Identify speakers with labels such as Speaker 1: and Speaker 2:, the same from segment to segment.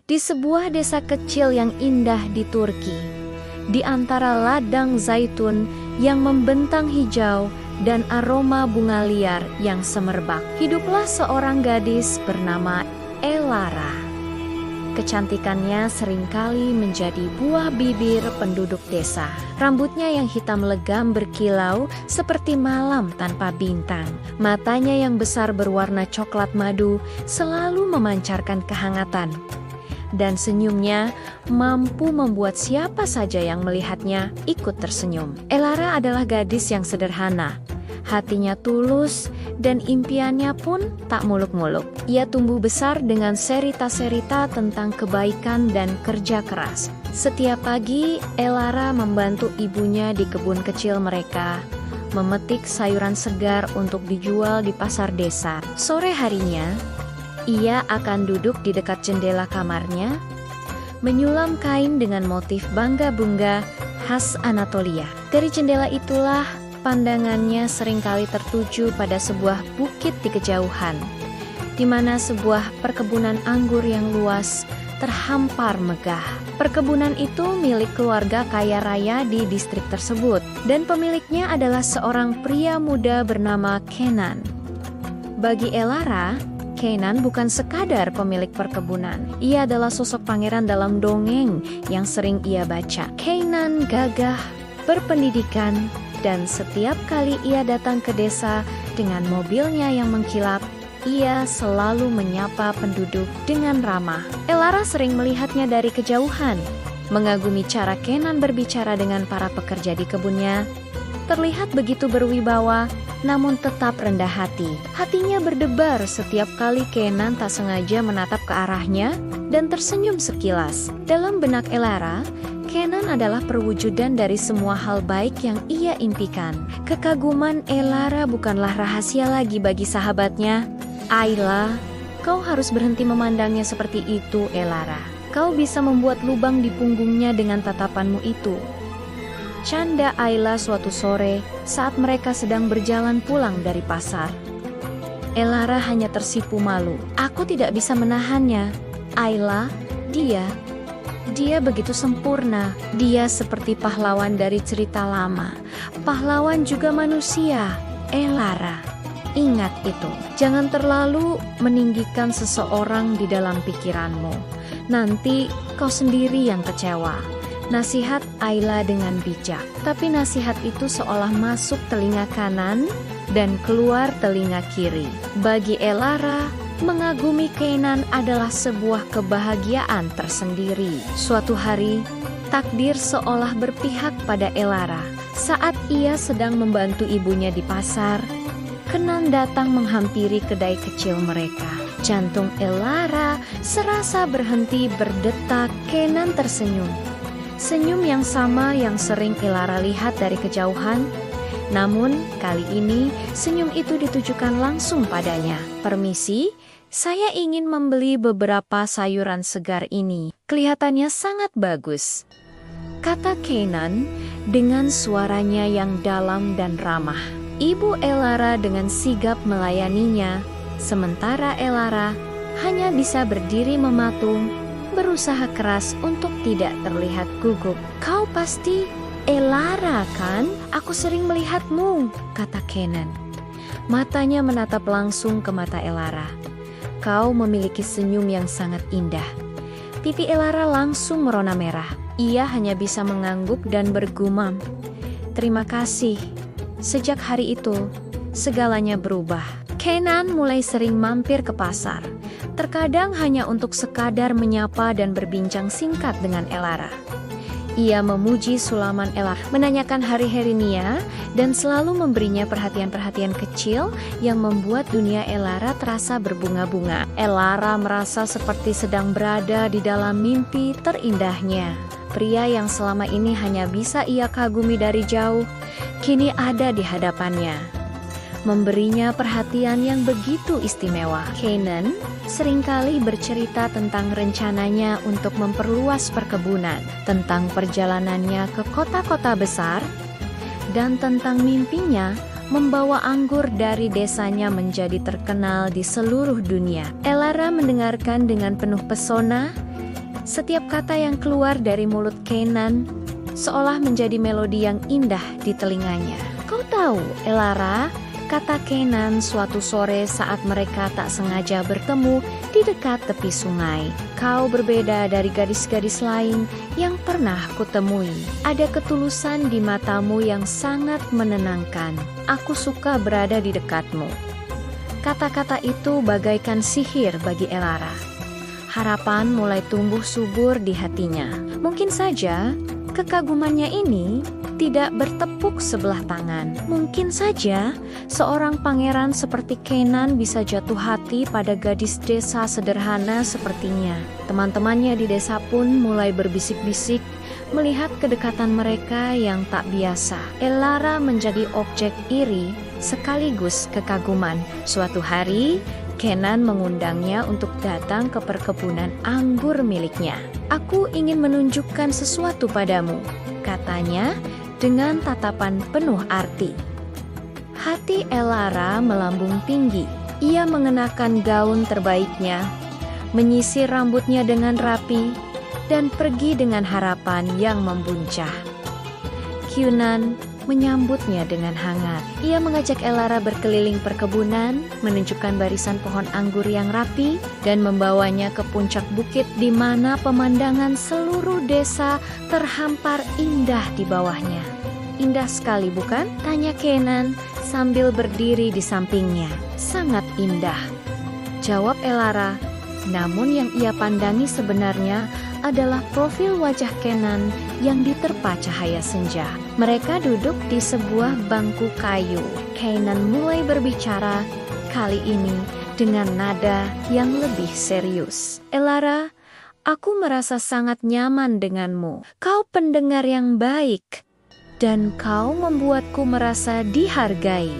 Speaker 1: Di sebuah desa kecil yang indah di Turki, di antara ladang zaitun yang membentang hijau dan aroma bunga liar yang semerbak, hiduplah seorang gadis bernama Elara. Kecantikannya seringkali menjadi buah bibir penduduk desa. Rambutnya yang hitam legam berkilau seperti malam tanpa bintang. Matanya yang besar berwarna coklat madu selalu memancarkan kehangatan. Dan senyumnya mampu membuat siapa saja yang melihatnya ikut tersenyum. Elara adalah gadis yang sederhana. Hatinya tulus dan impiannya pun tak muluk-muluk. Ia tumbuh besar dengan cerita-cerita tentang kebaikan dan kerja keras. Setiap pagi, Elara membantu ibunya di kebun kecil mereka, memetik sayuran segar untuk dijual di pasar desa. Sore harinya, ia akan duduk di dekat jendela kamarnya, menyulam kain dengan motif bangga-bunga khas Anatolia. Dari jendela itulah pandangannya seringkali tertuju pada sebuah bukit di kejauhan, di mana sebuah perkebunan anggur yang luas terhampar megah. Perkebunan itu milik keluarga kaya raya di distrik tersebut, dan pemiliknya adalah seorang pria muda bernama Kenan. Bagi Elara, Kenan bukan sekadar pemilik perkebunan. Ia adalah sosok pangeran dalam dongeng yang sering ia baca. Kenan gagah, berpendidikan, dan setiap kali ia datang ke desa dengan mobilnya yang mengkilap, ia selalu menyapa penduduk dengan ramah. Elara sering melihatnya dari kejauhan, mengagumi cara Kenan berbicara dengan para pekerja di kebunnya. Terlihat begitu berwibawa, namun tetap rendah hati. Hatinya berdebar setiap kali Kenan tak sengaja menatap ke arahnya dan tersenyum sekilas. Dalam benak Elara, Kenan adalah perwujudan dari semua hal baik yang ia impikan. Kekaguman Elara bukanlah rahasia lagi bagi sahabatnya. Ayla, kau harus berhenti memandangnya seperti itu, Elara. Kau bisa membuat lubang di punggungnya dengan tatapanmu itu. Canda Ayla suatu sore saat mereka sedang berjalan pulang dari pasar. Elara hanya tersipu malu. Aku tidak bisa menahannya. Ayla, dia begitu sempurna. Dia seperti pahlawan dari cerita lama. Pahlawan juga manusia. Elara, ingat itu. Jangan terlalu meninggikan seseorang di dalam pikiranmu. Nanti kau sendiri yang kecewa. Nasihat Ayla dengan bijak. Tapi nasihat itu seolah masuk telinga kanan dan keluar telinga kiri. Bagi Elara, mengagumi Kenan adalah sebuah kebahagiaan tersendiri. Suatu hari, takdir seolah berpihak pada Elara. Saat ia sedang membantu ibunya di pasar, Kenan datang menghampiri kedai kecil mereka. Jantung Elara serasa berhenti berdetak. Kenan tersenyum. Senyum yang sama yang sering Elara lihat dari kejauhan. Namun, kali ini senyum itu ditujukan langsung padanya. Permisi, saya ingin membeli beberapa sayuran segar ini. Kelihatannya sangat bagus, kata Kenan dengan suaranya yang dalam dan ramah. Ibu Elara dengan sigap melayaninya, sementara Elara hanya bisa berdiri mematung, berusaha keras untuk tidak terlihat gugup. Kau pasti Elara kan? Aku sering melihatmu, kata Kenan. Matanya menatap langsung ke mata Elara. Kau memiliki senyum yang sangat indah. Pipi Elara langsung merona merah. Ia hanya bisa mengangguk dan bergumam. Terima kasih. Sejak hari itu, segalanya berubah. Kenan mulai sering mampir ke pasar. Terkadang hanya untuk sekadar menyapa dan berbincang singkat dengan Elara. Ia memuji sulaman Elara, menanyakan hari-hari Nia, dan selalu memberinya perhatian-perhatian kecil yang membuat dunia Elara terasa berbunga-bunga. Elara merasa seperti sedang berada di dalam mimpi terindahnya. Pria yang selama ini hanya bisa ia kagumi dari jauh, kini ada di hadapannya, memberinya perhatian yang begitu istimewa. Kenan seringkali bercerita tentang rencananya untuk memperluas perkebunan, tentang perjalanannya ke kota-kota besar, dan tentang mimpinya membawa anggur dari desanya menjadi terkenal di seluruh dunia. Elara mendengarkan dengan penuh pesona, Setiap kata yang keluar dari mulut Kenan seolah menjadi melodi yang indah di telinganya. Kau tahu, Elara, kata Kenan suatu sore saat mereka tak sengaja bertemu di dekat tepi sungai. Kau berbeda dari gadis-gadis lain yang pernah kutemui. Ada ketulusan di matamu yang sangat menenangkan. Aku suka berada di dekatmu. Kata-kata itu bagaikan sihir bagi Elara. Harapan mulai tumbuh subur di hatinya. Mungkin saja kekagumannya ini tidak bertepuk sebelah tangan. Mungkin saja seorang pangeran seperti Kenan bisa jatuh hati pada gadis desa sederhana sepertinya. Teman-temannya di desa pun mulai berbisik-bisik melihat kedekatan mereka yang tak biasa. Elara menjadi objek iri sekaligus kekaguman. Suatu hari, Kenan mengundangnya untuk datang ke perkebunan anggur miliknya. Aku ingin menunjukkan sesuatu padamu, katanya dengan tatapan penuh arti. Hati Elara melambung tinggi. Ia mengenakan gaun terbaiknya, menyisir rambutnya dengan rapi, dan pergi dengan harapan yang membuncah. Kenan menyambutnya dengan hangat. Ia mengajak Elara berkeliling perkebunan, menunjukkan barisan pohon anggur yang rapi, dan membawanya ke puncak bukit di mana pemandangan seluruh desa terhampar indah di bawahnya. Indah sekali bukan? Tanya Kenan sambil berdiri di sampingnya. Sangat indah, jawab Elara. Namun yang ia pandangi sebenarnya adalah profil wajah Kenan yang diterpa cahaya senja. Mereka duduk di sebuah bangku kayu. Kenan mulai berbicara, kali ini dengan nada yang lebih serius. Elara, aku merasa sangat nyaman denganmu. Kau pendengar yang baik, dan kau membuatku merasa dihargai.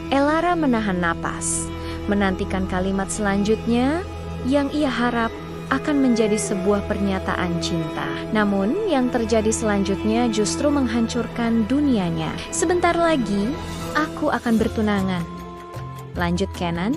Speaker 1: Elara menahan napas, menantikan kalimat selanjutnya yang ia harap akan menjadi sebuah pernyataan cinta. Namun yang terjadi selanjutnya justru menghancurkan dunianya. Sebentar lagi aku akan bertunangan, lanjut Kenan.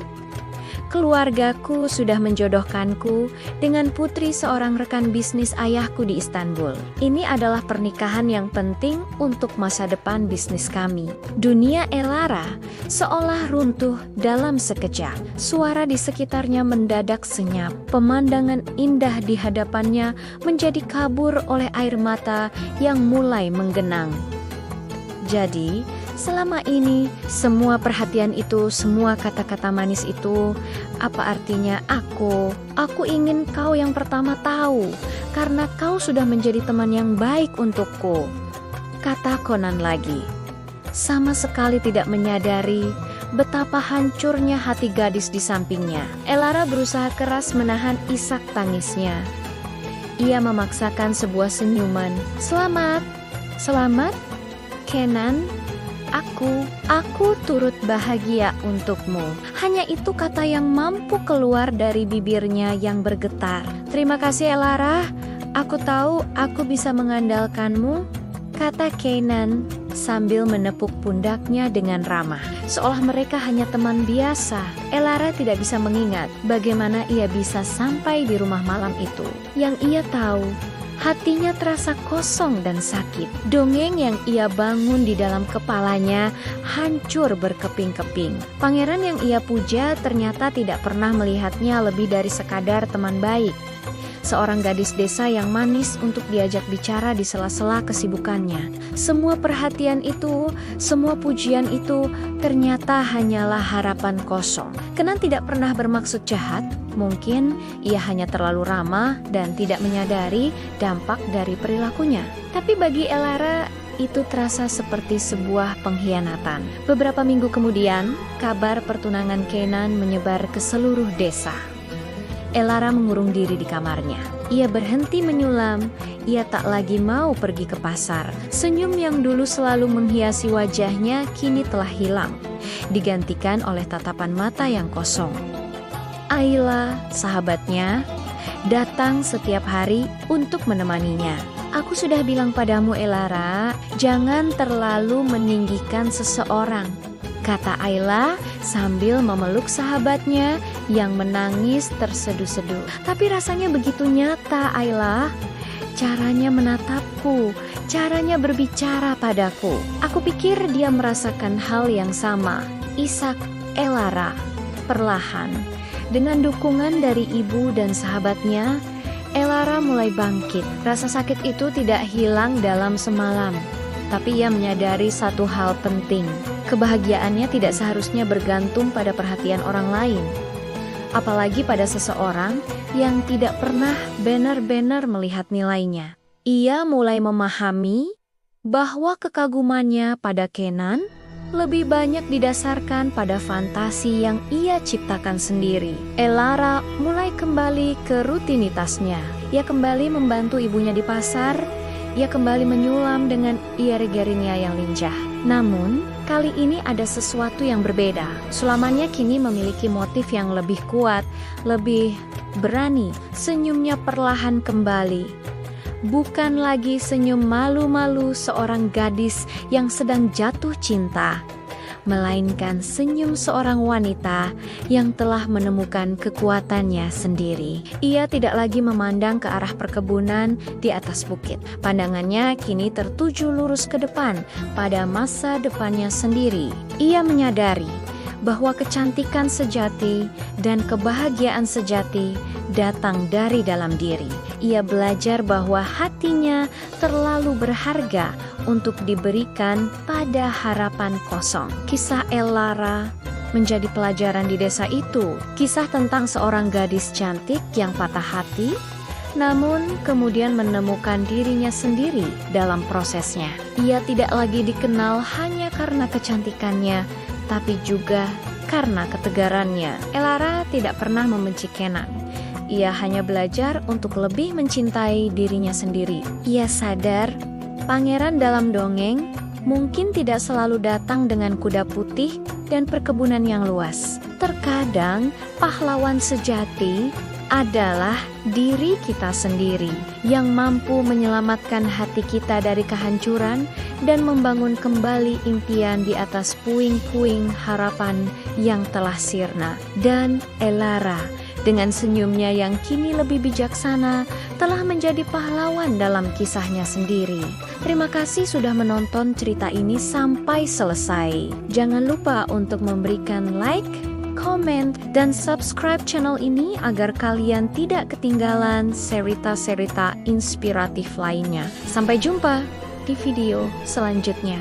Speaker 1: Keluargaku sudah menjodohkanku dengan putri seorang rekan bisnis ayahku di Istanbul. Ini adalah pernikahan yang penting untuk masa depan bisnis kami. Dunia Elara seolah runtuh dalam sekejap. Suara di sekitarnya mendadak senyap. Pemandangan indah di hadapannya menjadi kabur oleh air mata yang mulai menggenang. Jadi, selama ini, semua perhatian itu, semua kata-kata manis itu, apa artinya aku? Aku ingin kau yang pertama tahu, karena kau sudah menjadi teman yang baik untukku. Kata Kenan lagi, sama sekali tidak menyadari betapa hancurnya hati gadis di sampingnya. Elara berusaha keras menahan isak tangisnya. Ia memaksakan sebuah senyuman. Selamat, selamat, Kenan. Aku turut bahagia untukmu. Hanya itu kata yang mampu keluar dari bibirnya yang bergetar. Terima kasih Elara, aku tahu aku bisa mengandalkanmu, kata Kenan sambil menepuk pundaknya dengan ramah. Seolah mereka hanya teman biasa. Elara tidak bisa mengingat bagaimana ia bisa sampai di rumah malam itu. Yang ia tahu, hatinya terasa kosong dan sakit. Dongeng yang ia bangun di dalam kepalanya hancur berkeping-keping. Pangeran yang ia puja ternyata tidak pernah melihatnya lebih dari sekadar teman baik. Seorang gadis desa yang manis untuk diajak bicara di sela-sela kesibukannya. Semua perhatian itu, semua pujian itu ternyata hanyalah harapan kosong. Kenan tidak pernah bermaksud jahat. Mungkin ia hanya terlalu ramah dan tidak menyadari dampak dari perilakunya. Tapi bagi Elara, itu terasa seperti sebuah pengkhianatan. Beberapa minggu kemudian, kabar pertunangan Kenan menyebar ke seluruh desa. Elara mengurung diri di kamarnya. Ia berhenti menyulam. Ia tak lagi mau pergi ke pasar. Senyum yang dulu selalu menghiasi wajahnya kini telah hilang, digantikan oleh tatapan mata yang kosong. Ayla, sahabatnya, datang setiap hari untuk menemaninya. Aku sudah bilang padamu Elara, jangan terlalu meninggikan seseorang, kata Ayla sambil memeluk sahabatnya yang menangis terseduh-seduh. Tapi rasanya begitu nyata, Ayla. Caranya menatapku, caranya berbicara padaku. Aku pikir dia merasakan hal yang sama. Ishak, Elara. Perlahan, dengan dukungan dari ibu dan sahabatnya, Elara mulai bangkit. Rasa sakit itu tidak hilang dalam semalam, tapi ia menyadari satu hal penting. Kebahagiaannya tidak seharusnya bergantung pada perhatian orang lain, apalagi pada seseorang yang tidak pernah benar-benar melihat nilainya. Ia mulai memahami bahwa kekagumannya pada Kenan lebih banyak didasarkan pada fantasi yang ia ciptakan sendiri. Elara mulai kembali ke rutinitasnya. Ia kembali membantu ibunya di pasar. Ia kembali menyulam dengan Ierigerinia yang lincah. Namun, kali ini ada sesuatu yang berbeda. Sulamannya kini memiliki motif yang lebih kuat, lebih berani. Senyumnya perlahan kembali. Bukan lagi senyum malu-malu seorang gadis yang sedang jatuh cinta, melainkan senyum seorang wanita yang telah menemukan kekuatannya sendiri. Ia tidak lagi memandang ke arah perkebunan di atas bukit. Pandangannya kini tertuju lurus ke depan, pada masa depannya sendiri. Ia menyadari bahwa kecantikan sejati dan kebahagiaan sejati datang dari dalam diri. Ia belajar bahwa hatinya terlalu berharga untuk diberikan pada harapan kosong. Kisah Elara menjadi pelajaran di desa itu. Kisah tentang seorang gadis cantik yang patah hati, namun kemudian menemukan dirinya sendiri dalam prosesnya. Ia tidak lagi dikenal hanya karena kecantikannya, tapi juga karena ketegarannya. Elara tidak pernah membenci Kenan. Ia hanya belajar untuk lebih mencintai dirinya sendiri. Ia sadar, pangeran dalam dongeng mungkin tidak selalu datang dengan kuda putih dan perkebunan yang luas. Terkadang, pahlawan sejati adalah diri kita sendiri yang mampu menyelamatkan hati kita dari kehancuran dan membangun kembali impian di atas puing-puing harapan yang telah sirna. Dan Elara, dengan senyumnya yang kini lebih bijaksana, telah menjadi pahlawan dalam kisahnya sendiri. Terima kasih sudah menonton cerita ini sampai selesai. Jangan lupa untuk memberikan like, komen, dan subscribe channel ini agar kalian tidak ketinggalan cerita-cerita inspiratif lainnya. Sampai jumpa di video selanjutnya.